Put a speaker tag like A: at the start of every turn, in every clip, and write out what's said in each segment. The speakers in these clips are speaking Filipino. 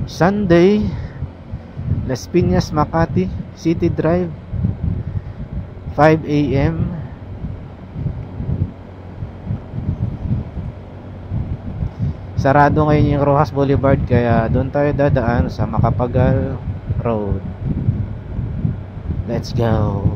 A: Sunday, Las Piñas, Makati City Drive, 5 AM. Sarado ngayon yung Rojas Boulevard, kaya doon tayo dadaan sa Macapagal Road. Let's go.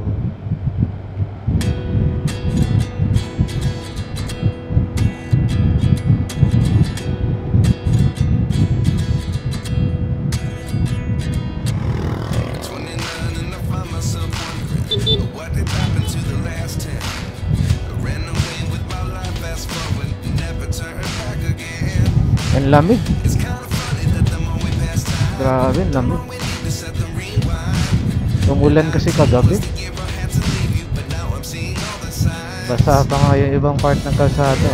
A: Ang lamig. Grabe, lamig. Tumulan kasi kagabi. Basa pa nga yung ibang part ng kalsada.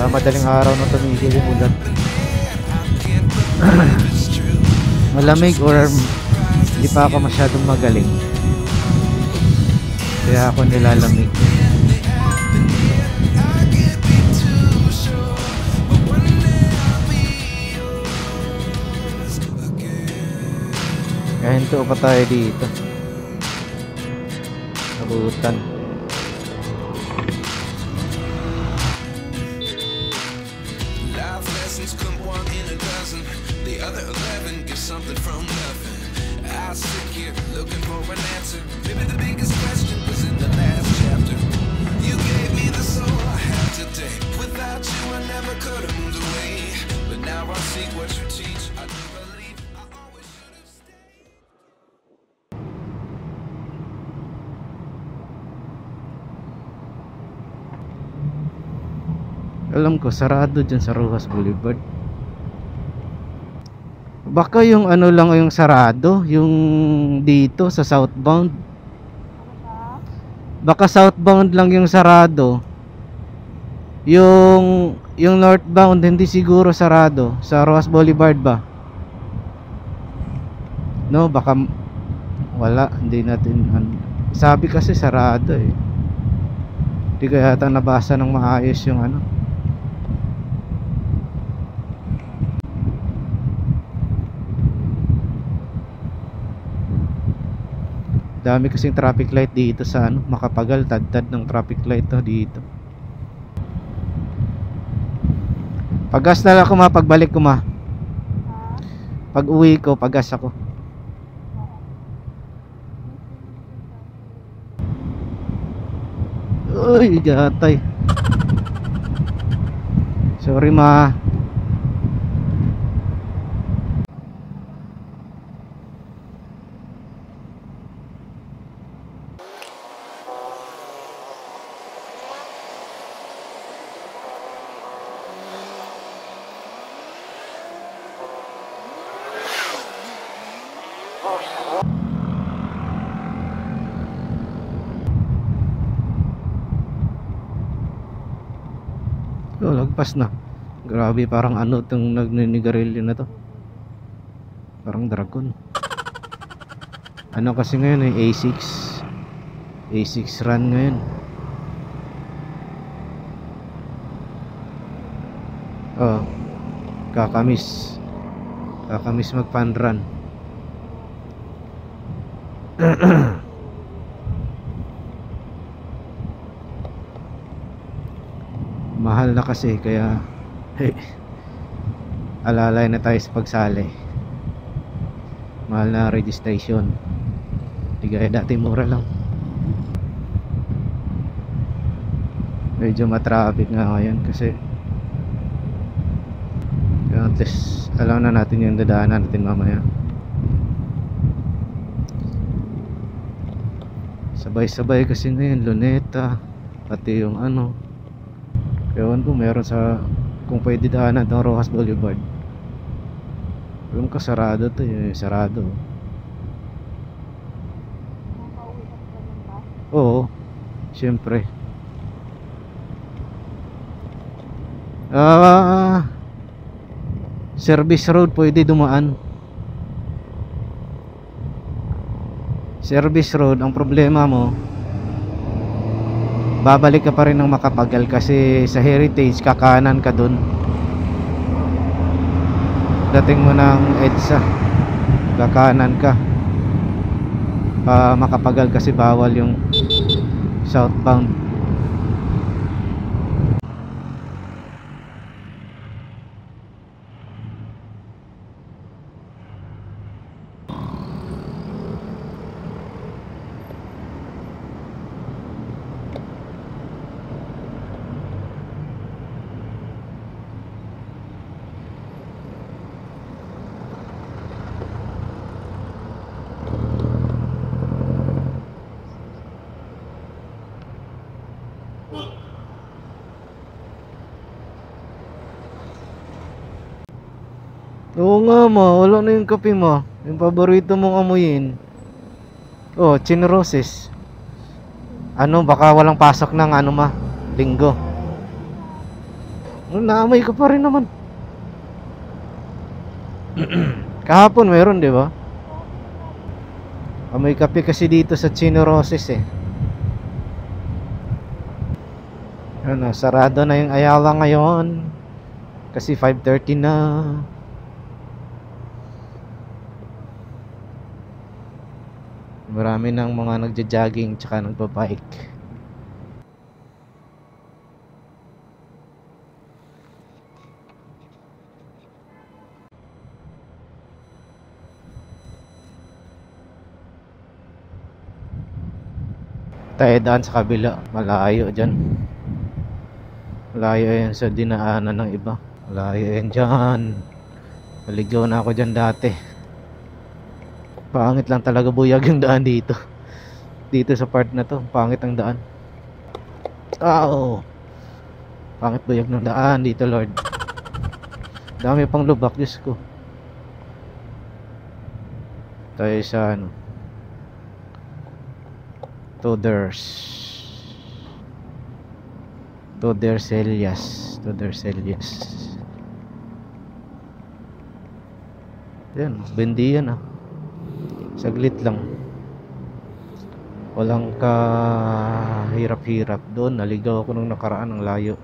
A: Madaling araw na tumigil yung ulan. Malamig or hindi pa ako masyadong magaling, kaya ako nilalamig. Kaya hinto pa tayo dito. Nabutan. Life lessons come one in a dozen. The other 11 give something from nothing. I sit here looking for an answer. Maybe the biggest question was in the last chapter. You gave me the soul I have today. Without you I never could have moved away. But now I see what you teach. I do believe I always should have stayed. Alam ko sarado dyan sa Rojas Boulevard. Baka yung ano lang yung sarado, yung dito sa southbound. Baka southbound lang yung sarado. Yung northbound hindi siguro sarado sa Rojas Boulevard ba? No, baka wala, hindi natin sabi kasi sarado eh. Hindi kaya yata nabasa ng maayos yung ano. Dami kasing traffic light dito sa ano, Macapagal, tad-tad ng traffic light to dito. Paggas na lang ako pagbalik ko pag uwi ko, paggas ako. Uy, gatay. Sorry ma. Oh, lagpas na. Grabe, parang ano itong nagninigarilyo na to. Parang dragon. Ano kasi ngayon eh, A6 run ngayon. Oh, kakamis mag fun run. Mahal na kasi, kaya alalay na tayo sa pagsali. Mahal na registration. Di gaya dati, mura lang. Medyo matraffic nga ngayon kasi at least alam na natin yung dadaanan natin mamaya. Sabay-sabay kasi ngayon, Luneta, pati yung ano, ewan ko meron sa kung pwede daanan ng Rojas Boulevard. Alam ko sarado to eh, sarado. Oo, syempre. Service road pwede dumaan. Service road, ang problema mo, babalik ka pa rin ng Macapagal kasi sa Heritage kakanan ka dun.
B: pagdating mo ng EDSA, kakanan ka. Makapagal kasi bawal yung southbound. Oo nga mo, wala na yung kape mo. Yung paborito mong amuyin. Oh, chinroses. Ano, baka walang pasok ng ano ma, linggo. Naamoy ko pa rin naman. Kahapon meron, di ba? Amoy kape kasi dito sa chinroses eh. Ano, sarado na yung Ayala ngayon. Kasi 5:30 na. Marami ng mga nagja-jogging tsaka nagbabike. Tayo daan sa kabila, malayo dyan. Malayo yan sa dinaanan ng iba. Malayo yan dyan. Maligaw na ako dyan dati. Pangit lang talaga buyag yung daan dito. Dito sa part na to, pangit ang daan. Pangit buyag ng daan dito, Lord. Dami pang lubak, Diyos ko. Tayo sa ano, Toderselias. Yan, bendi yan ah. Saglit lang. Walang ka hirap-hirap doon. Naligaw ako nung nakaraan ng layo.